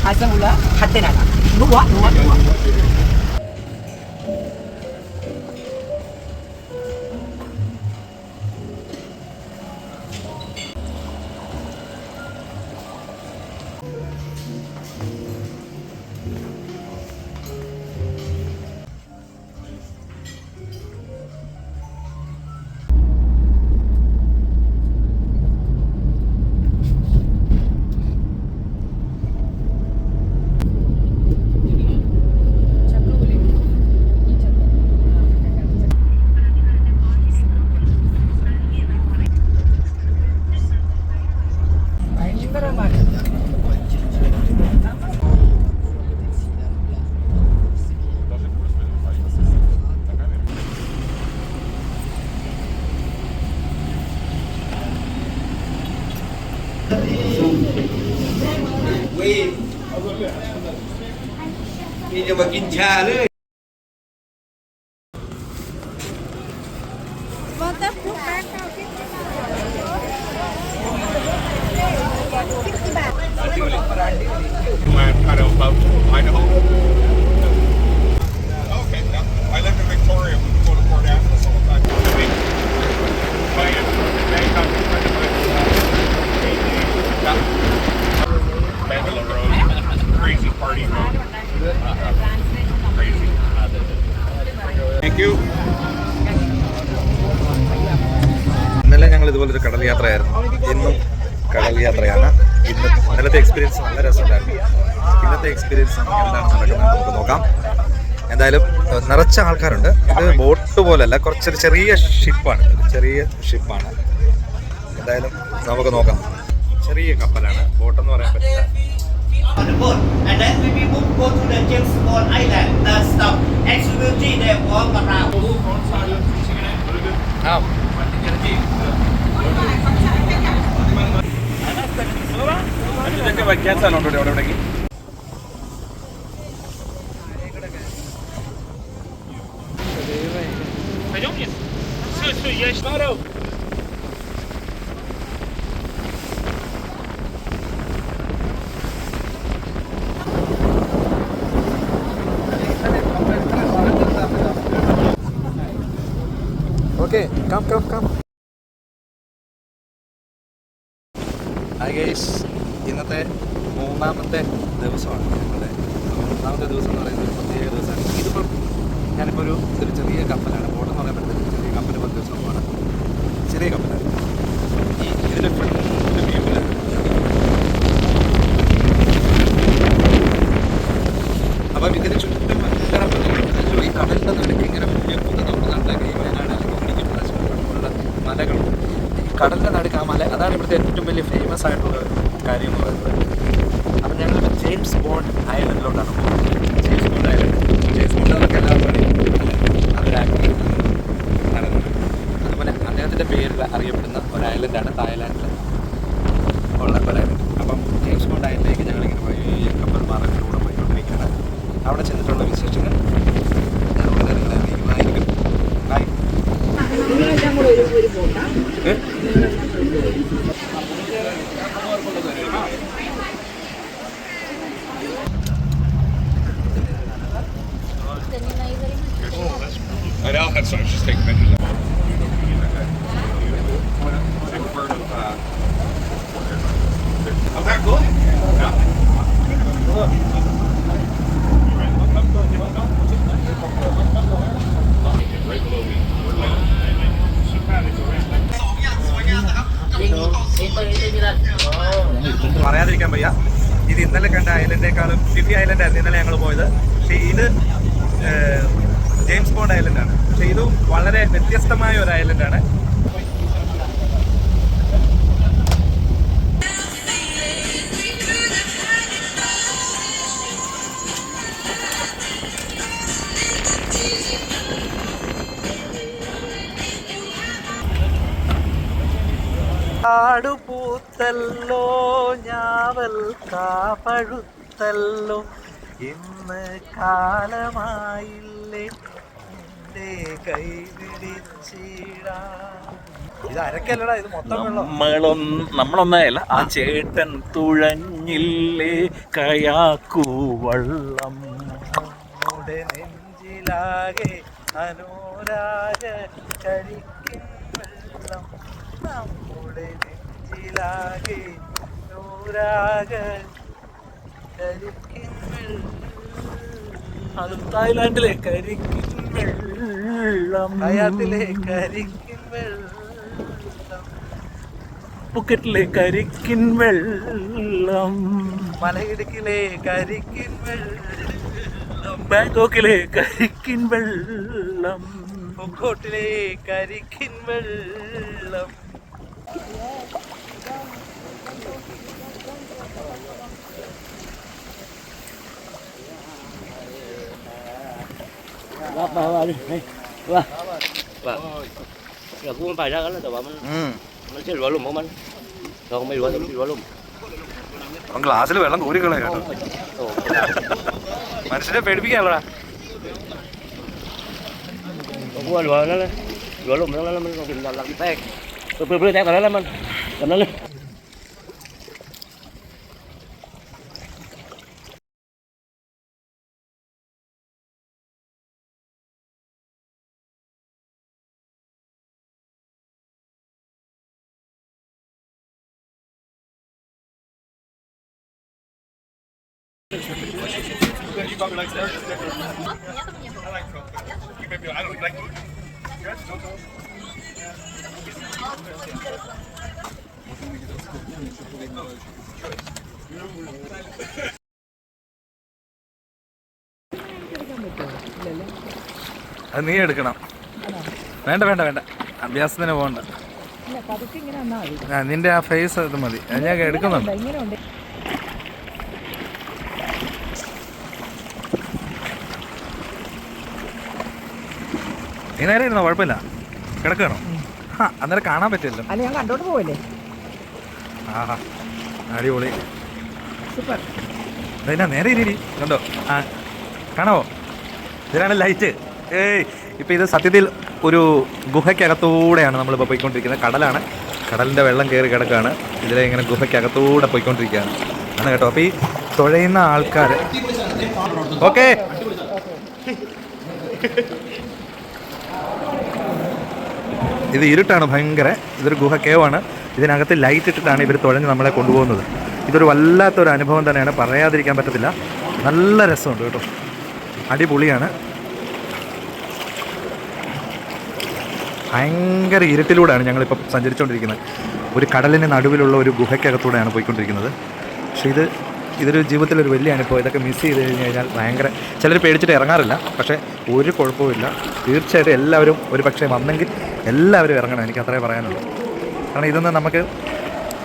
Asam gula, hati nana. Dua. Đi cho mà kinh trà nữa. Kind of above Idaho. Okay, yeah. I lived in Victoria. We go to Port Atlas all the time. Bangala Road, crazy party road. Crazy. Thank you. ഇന്നലെ ഞങ്ങൾ ഇതുപോലൊരു കടൽ യാത്രയായിരുന്നു. ഇന്നും കടൽ യാത്രയാണ്. ഇന്നലത്തെ experience നല്ല രസമുണ്ടായിരുന്നു. ഇന്നത്തെ എക്സ്പീരിയൻസ് എന്താണ് നടക്കുന്നത് നമുക്ക് നോക്കാം. എന്തായാലും നിറച്ച ആൾക്കാരുണ്ട്. ഇത് ബോട്ട് പോലല്ല, കുറച്ചൊരു ചെറിയ ഷിപ്പാണ്. എന്തായാലും നമുക്ക് നോക്കാം. ചെറിയ കപ്പലാണ്, ബോട്ടെന്ന് പറയാൻ പറ്റില്ല. On the boat, and then we will go to the James Bond Island. That's stop. Next we will see them walk around. ഇതൊക്കെ വയ്ക്കാൻ സ്ഥലമുണ്ടോ അവിടെ എവിടേക്ക്? Okay, come. Hi guys, ഇന്നത്തെ മൂന്നാമത്തെ ദിവസമാണ് ഞങ്ങളുടെ. മൂന്നാമത്തെ ദിവസം എന്ന് പറയുന്നത് ഒരു പ്രത്യേക ദിവസമാണ്. ഇതിപ്പം ഞാനിപ്പോൾ ഒരു ചെറിയ കപ്പലാണ്, ബോട്ടെന്ന് പറയാൻ പറ്റത്തില്ല, ചെറിയ കപ്പൽ പത്ത് ദിവസം പോകണം. ചെറിയ കപ്പലാണ്. ഇതിൻ്റെ ഫ്രണ്ട് വ്യൂവിലാണ്. അപ്പം ഇതിന് ചുറ്റും ഭയങ്കര ഈ കടലിൻ്റെ നടുക്ക് ഇങ്ങനെ പുതിയ നമ്മുടെ നാട്ടിലൊക്കെ ഈ വയനാട് അല്ലെങ്കിൽ ഇടുക്കി പ്രദേശങ്ങളിലുള്ള മലകളും ഈ കടലിൻ്റെ നടുക്ക് ആ മല, അതാണ് ഇവിടുത്തെ ഏറ്റവും വലിയ ഫേമസ് ആയിട്ടുള്ള കാര്യം എന്ന് പറയുന്നത്. അപ്പം ഞങ്ങൾ ജെയിംസ് ബോണ്ട് ഐലൻഡിലോട്ടാണ് പോകുന്നത്. ജെയിംസ് ബോണ്ട് എന്നൊക്കെ എല്ലാവർക്കും അറിയാം. അതൊരു ആക്ടീവ് നടന്നത്. അതുപോലെ അദ്ദേഹത്തിൻ്റെ പേരിൽ അറിയപ്പെടുന്ന ഒരു ഐലൻഡാണ് തായ്ലാൻഡിൽ ഉള്ള ഒരു ഐലൻഡ്. അപ്പം ജെയിംസ് ബോണ്ട് ഐലൻഡിലേക്ക് ഞങ്ങളിങ്ങനെ വലിയ കപ്പൽ മാർഗത്തിലൂടെ പോയിക്കൊണ്ടിരിക്കുകയാണ്. അവിടെ ചെന്നിട്ടുള്ള വിശേഷങ്ങൾ ഞാൻ വളരെ നിങ്ങളെ അറിയിക്കുന്നതായിരിക്കും. By. I know, that's what I was just taking pictures of. Oh, that cool? Yeah. Right below me. പറയാതിരിക്കാൻ വയ്യ. ഇത് ഇന്നലെ കണ്ട ഐലൻഡിനേക്കാളും ഫിഫി ഐലൻഡായിരുന്നു ഇന്നലെ ഞങ്ങൾ പോയത്. പക്ഷേ ഇത് ജെയിംസ് ബോണ്ട് ഐലൻഡാണ്. പക്ഷേ ഇത് വളരെ വ്യത്യസ്തമായ ഒരു ഐലൻഡാണ്. ആടുപൂത്തല്ലോ ഞാവൽ കാപ്പഴുത്തല്ലോ ഇന്ന് കാലമായില്ലേ നിന്റെ കൈ പിടിച്ചിടാ. ഇത് അരക്കല്ലടാ, ഇത് മൊത്തം വെള്ളം. നമ്മളൊന്നായല്ല, ആ ചേട്ടൻ തുഴഞ്ഞില്ലേ കയാക്കൂ വള്ളം. നമ്മുടെ നെഞ്ചിലാകെ അനുരാഗ കരിക്കിൻ വെള്ളം. നമ്മുടെ നെഞ്ചിലാകെ അനുരാഗ കരിക്കിൻ വെള്ളം. അത് തായ്ലാൻഡിലെ കരിക്കിൻ വെള്ളം, ഹയാത്തിലെ കരിക്കിൻ വെള്ളം, പുക്കറ്റിലെ കരിക്കിൻ വെള്ളം, മലയിടുക്കിലെ കരിക്കിൻ വെള്ളം, ബാങ്കോക്കിലെ കരിക്കിൻ വെള്ളം, പൂക്കോട്ടിലെ കരിക്കിൻ വെള്ളം. Rồi cũng phải ra đó là mình mình sẽ rửa luôn của mình. Rồi không rửa thì rửa luôn. അവൻ ഗ്ലാസ്സിൽ വെള്ളം കോരിക്കളയാ കേട്ടോ. മനുഷ്യനെ പേടിപ്പിക്കാനുള്ളടാ. Cũng rửa nó lên. Rửa luôn nó mình còn tìm làm cái tay. Bự tay còn nó lên mình. Cầm nó lên. You got me like that. I like chocolate. You maybe I don't like it. Yes, chocolate. അത് നീ എടുക്കണം. വേണ്ട വേണ്ട വേണ്ട, അഭ്യാസത്തിന് പോകണ്ട. നിന്റെ ആ face അത് മതി, അത് ഞാൻ എടുക്കുന്നുണ്ട്. നീ നേരെ ഇരുന്നോ, കുഴപ്പമില്ല. കിടക്കണോ? ആ അന്നേരം കാണാൻ പറ്റില്ലല്ലോ. അല്ല ഞാൻ കണ്ടോട്ട് പോവല്ലേ. ആഹാ അടിപൊളി, സൂപ്പർ. അതിനാ നേരെ ഇരി, കണ്ടോ? ആ കാണാവോ? ഇതിലാണ് ലൈറ്റ്. ഇപ്പം ഇത് സത്യത്തിൽ ഒരു ഗുഹയ്ക്കകത്തൂടെയാണ് നമ്മളിപ്പോൾ പോയിക്കൊണ്ടിരിക്കുന്നത്. കടലാണ്, കടലിൻ്റെ വെള്ളം കയറി കിടക്കുകയാണ്. ഇതിലെ ഇങ്ങനെ ഗുഹയ്ക്കകത്തൂടെ പോയിക്കൊണ്ടിരിക്കുകയാണ് ആണ് കേട്ടോ. അപ്പോൾ ഈ തുഴയുന്ന ആൾക്കാർ ഓക്കെ. ഇത് ഇരുട്ടാണ് ഭയങ്കര. ഇതൊരു ഗുഹ കേവാണ്. ഇതിനകത്ത് ലൈറ്റ് ഇട്ടിട്ടാണ് ഇവർ തുഴഞ്ഞ് നമ്മളെ കൊണ്ടുപോകുന്നത്. ഇതൊരു വല്ലാത്തൊരു അനുഭവം തന്നെയാണ്, പറയാതിരിക്കാൻ പറ്റത്തില്ല. നല്ല രസമുണ്ട് കേട്ടോ, അടിപൊളിയാണ്. ഭയങ്കര ഇരുട്ടിലൂടെയാണ് ഞങ്ങളിപ്പോൾ സഞ്ചരിച്ചുകൊണ്ടിരിക്കുന്നത്. ഒരു കടലിന് നടുവിലുള്ള ഒരു ഗുഹയ്ക്കകത്തൂടെയാണ് പോയിക്കൊണ്ടിരിക്കുന്നത്. പക്ഷേ ഇതൊരു ജീവിതത്തിലൊരു വലിയ അനുഭവം. ഇതൊക്കെ മിസ് ചെയ്ത് കഴിഞ്ഞ് കഴിഞ്ഞാൽ ഭയങ്കര, ചിലർ പേടിച്ചിട്ട് ഇറങ്ങാറില്ല. പക്ഷേ ഒരു കുഴപ്പമില്ല, തീർച്ചയായിട്ടും എല്ലാവരും ഒരു പക്ഷേ വന്നെങ്കിൽ എല്ലാവരും ഇറങ്ങണം, എനിക്ക് അത്രേ പറയാനുള്ളൂ. കാരണം ഇതൊന്നും നമുക്ക്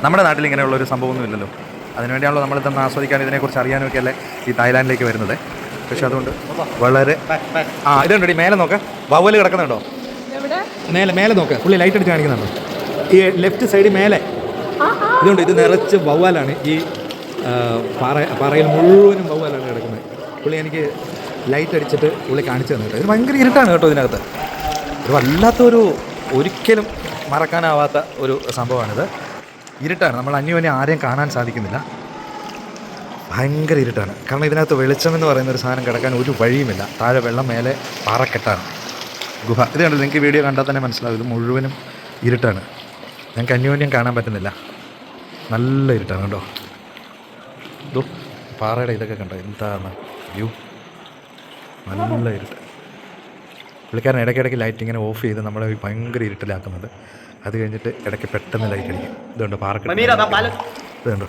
നമ്മുടെ നാട്ടിൽ ഇങ്ങനെയുള്ളൊരു സംഭവമൊന്നും ഇല്ലല്ലോ. അതിനുവേണ്ടിയാണല്ലോ നമ്മളിതൊന്ന് ആസ്വദിക്കാൻ, ഇതിനെക്കുറിച്ച് അറിയാനൊക്കെ അല്ലേ ഈ തായ്ലാൻഡിലേക്ക് വരുന്നത്. പക്ഷെ അതുകൊണ്ട് വളരെ ഇതുണ്ടോ, മേലെ നോക്ക്, വവ്വല് കിടക്കുന്നുണ്ടോ? മേലെ നോക്ക്, പുള്ളി ലൈറ്റ് അടിച്ച് കാണിക്കുന്നുണ്ടോ? ഈ ലെഫ്റ്റ് സൈഡിൽ മേലെ ഇതുണ്ട്. ഇത് നിറച്ച് വവ്വാലാണ്. ഈ പാറയിൽ മുഴുവനും വവ്വാലാണ് കിടക്കുന്നത്. പുള്ളി എനിക്ക് ലൈറ്റ് അടിച്ചിട്ട് പുള്ളി കാണിച്ചു തന്നു കേട്ടോ. ഇത് ഭയങ്കര ഇരുട്ടാണ് കേട്ടോ ഇതിനകത്ത്. ഒരു വല്ലാത്തൊരു, ഒരിക്കലും മറക്കാനാവാത്ത ഒരു സംഭവമാണിത്. ഇരുട്ടാണ്, നമ്മൾ അന്യോന്യം ആരെയും കാണാൻ സാധിക്കുന്നില്ല. ഭയങ്കര ഇരുട്ടാണ്. കാരണം ഇതിനകത്ത് വെളിച്ചമെന്ന് പറയുന്ന ഒരു സാധനം കിടക്കാൻ ഒരു വഴിയുമില്ല. താഴെ വെള്ളം, മേലെ പാറക്കെട്ടാണ് ഗുഹ. ഇത് കണ്ടല്ലോ, നിങ്ങൾക്ക് വീഡിയോ കണ്ടാൽ തന്നെ മനസ്സിലാവും. ഇത് മുഴുവനും ഇരുട്ടാണ്, ഞങ്ങൾക്ക് അന്യോന്യം കാണാൻ പറ്റുന്നില്ല. നല്ല ഇരുട്ടാണ് കേട്ടോ. ഇതോ പാറയുടെ ഇതൊക്കെ കണ്ടോ, എന്താണ് വ്യൂ, നല്ല ഇരുട്ട്. പുള്ളിക്കാരൻ ഇടയ്ക്കിടയ്ക്ക് ലൈറ്റ് ഇങ്ങനെ ഓഫ് ചെയ്ത് നമ്മളെ ഭയങ്കര ഇരുട്ടിലാക്കുന്നത്. അത് കഴിഞ്ഞിട്ട് ഇടയ്ക്ക് പെട്ടെന്ന് ലൈറ്റ് അടിക്കും. ഇതുണ്ട് പാറക്കെട്ട്, ഇതുണ്ടോ.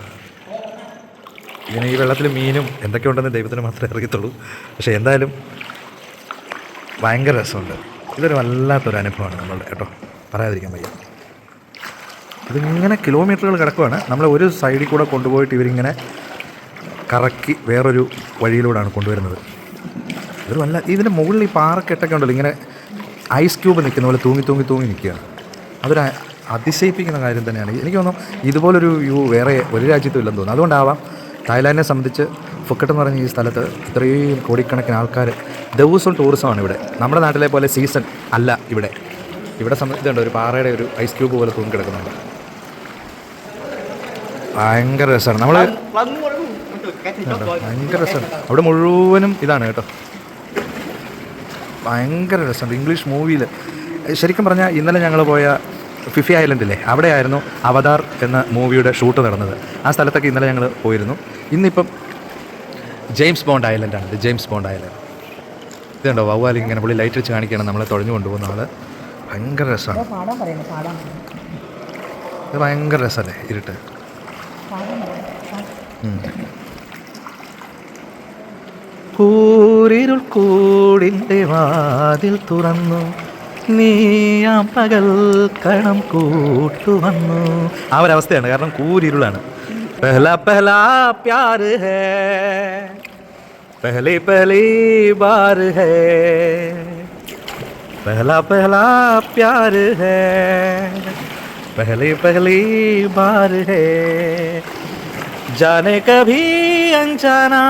ഇതിന് ഈ വെള്ളത്തിൽ മീനും എന്തൊക്കെ ഉണ്ടെന്ന് ദൈവത്തിന് മാത്രമേ അറിയത്തുള്ളൂ. പക്ഷേ എന്തായാലും ഭയങ്കര രസമുണ്ട്. ഇതൊരു വല്ലാത്തൊരു അനുഭവമാണ് നമ്മളുടെ കേട്ടോ, പറയാതിരിക്കാൻ വയ്യ. ഇതിങ്ങനെ കിലോമീറ്ററുകൾ കിടക്കുവാണ്. നമ്മൾ ഒരു സൈഡിൽ കൂടെ കൊണ്ടുപോയിട്ട് ഇവരിങ്ങനെ കറക്കി വേറൊരു വഴിയിലൂടെയാണ് കൊണ്ടുവരുന്നത്. ഇതൊരു വല്ല, ഇതിൻ്റെ മുകളിൽ ഈ പാറക്കെട്ടൊക്കെ ഉണ്ടല്ലോ, ഇങ്ങനെ ഐസ് ക്യൂബ് നിൽക്കുന്ന പോലെ തൂങ്ങി നിൽക്കുകയാണ്. അതൊരു അതിശയിപ്പിക്കുന്ന കാര്യം തന്നെയാണ്. എനിക്ക് തോന്നുന്നു ഇതുപോലൊരു വ്യൂ വേറെ ഒരു രാജ്യത്തും ഇല്ലെന്ന് തോന്നുന്നു. അതുകൊണ്ടാവാം തായ്ലാൻഡിനെ സംബന്ധിച്ച് ഫുക്കറ്റ് എന്ന് പറഞ്ഞ ഈ സ്ഥലത്ത് ഇത്രയും കോടിക്കണക്കിന് ആൾക്കാർ ദിവസവും ടൂറിസമാണ് ഇവിടെ. നമ്മുടെ നാട്ടിലെ പോലെ സീസൺ അല്ല ഇവിടെ. ഇവിടെ സംബന്ധിച്ചുണ്ട് ഒരു പാറയുടെ ഒരു ഐസ് ക്യൂബ് പോലെ തൂങ്ങി കിടക്കുന്നുണ്ട്. ഭയങ്കര രസമാണ്. നമ്മൾ ഭയങ്കര രസമാണ്. അവിടെ മുഴുവനും ഇതാണ് കേട്ടോ. ഭയങ്കര രസമുണ്ട്. ഇംഗ്ലീഷ് മൂവിയിൽ ശരിക്കും പറഞ്ഞാൽ ഇന്നലെ ഞങ്ങൾ പോയ ഫിഫി ഐലൻഡിലെ അവിടെയായിരുന്നു അവതാർ എന്ന മൂവിയുടെ ഷൂട്ട് നടന്നത്. ആ സ്ഥലത്തൊക്കെ ഇന്നലെ ഞങ്ങൾ പോയിരുന്നു. ഇന്നിപ്പം ജെയിംസ് ബോണ്ട് ഐലൻഡാണ്. ഇത് ജെയിംസ് ബോണ്ട് ഐലൻഡ്. ഇതുണ്ടോ വവ്വാലി ഇങ്ങനെ പുള്ളി ലൈറ്റ് വെച്ച് കാണിക്കുകയാണ് നമ്മളെ തുഴഞ്ഞു കൊണ്ടുപോകുന്ന ആൾ. ഭയങ്കര രസമാണ്. ഇത് ഭയങ്കര രസമല്ലേ ഇരുട്ട്. കൂരിരുൾ കൂടിൻ്റെ വാതിൽ തുറന്നു നീയാം പകൽ കണം കൂട്ടുവന്നു. ആ ഒരവസ്ഥയാണ്. കാരണം കൂരിരുളാണ്. പെഹ്ലാ പെഹ്ലാ പ്യാർ ഹേ പെഹ്ലി പെഹ്ലി ബാർ ഹേ പെഹ്ലാ പെഹ്ലാ പ്യാർ ഹേ പെഹ്ലി പെഹ്ലി ബാർ ഹേ ജാനെ കഭി അഞ്ചാനാ.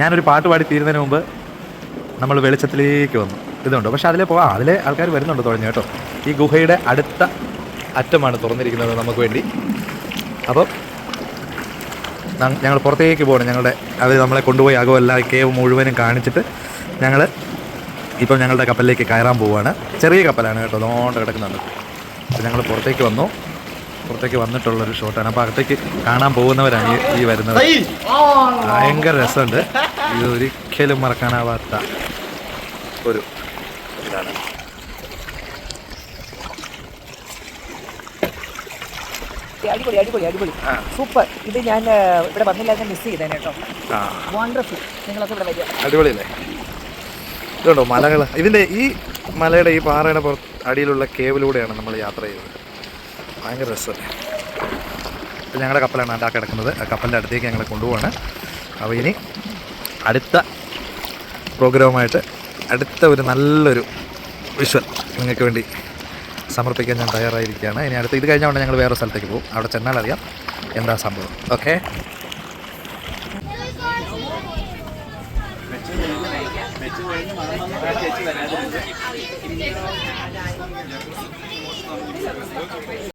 ഞാനൊരു പാട്ട് പാടി തീരുന്നതിന് മുമ്പ് നമ്മൾ വെളിച്ചത്തിലേക്ക് വന്നു. ഇതുണ്ടോ പക്ഷെ അതിലെ പോകാം. അതിലെ ആൾക്കാർ വരുന്നുണ്ട് തുഴഞ്ഞു കേട്ടോ. ഈ ഗുഹയുടെ അടുത്ത അറ്റമാണ് തുറന്നിരിക്കുന്നത് നമുക്ക് വേണ്ടി. അപ്പം ഞങ്ങൾ പുറത്തേക്ക് പോകണം. അവർ നമ്മളെ കൊണ്ടുപോയി അകമല്ല കേവ് മുഴുവനും കാണിച്ചിട്ട് ഞങ്ങൾ ഇപ്പം ഞങ്ങളുടെ കപ്പലിലേക്ക് കയറാൻ പോവുകയാണ്. ചെറിയ കപ്പലാണ് കേട്ടോ, അതുകൊണ്ട് കിടക്കുന്നുണ്ട്. അപ്പോൾ ഞങ്ങൾ പുറത്തേക്ക് വന്നു. പുറത്തേക്ക് വന്നിട്ടുള്ളൊരു ഷോട്ടാണ്. അപ്പോൾ അകത്തേക്ക് കാണാൻ പോകുന്നവരാണ് ഈ വരുന്നത്. ഭയങ്കര രസമുണ്ട്. ഇത് ഒരിക്കലും മറക്കാനാവാത്ത ഒരു ഇതാണ്. അടിപൊളി അടിപൊളി അടിപൊളി സൂപ്പർ. ഇത് ഞാൻ ഇവിടെ വന്നില്ലാതെ മിസ് ചെയ്തേനെ കേട്ടോ. വണ്ടർഫുൾ. നിങ്ങളൊക്കെ ഇവിടെ വരിക. അടിപൊളിയല്ലേ? ഇതുണ്ടോ മലകൾ. ഇതിൻ്റെ ഈ മലയുടെ ഈ പാറയുടെ അടിയിലുള്ള കേവിലൂടെയാണ് നമ്മൾ യാത്ര ചെയ്തത്. ഭയങ്കര രസമല്ലേ? ഇപ്പം ഞങ്ങളുടെ കപ്പലാണ് ആ കിടക്കുന്നത്. ആ കപ്പലിൻ്റെ അടുത്തേക്ക് ഞങ്ങളെ കൊണ്ടുപോവാണ്. അപ്പോൾ ഇനി അടുത്ത പ്രോഗ്രാമായിട്ട് അടുത്ത ഒരു നല്ലൊരു വിഷ്വൽ നിങ്ങൾക്ക് വേണ്ടി സമർപ്പിക്കാൻ ഞാൻ തയ്യാറായിരിക്കുകയാണ്. ഇനി അടുത്ത് ഇത് കഴിഞ്ഞാൽ ഞങ്ങൾ വേറെ സ്ഥലത്തേക്ക് പോകും. അവിടെ ചെന്നാൽ അറിയാം എന്താ സംഭവം. ഓക്കെ.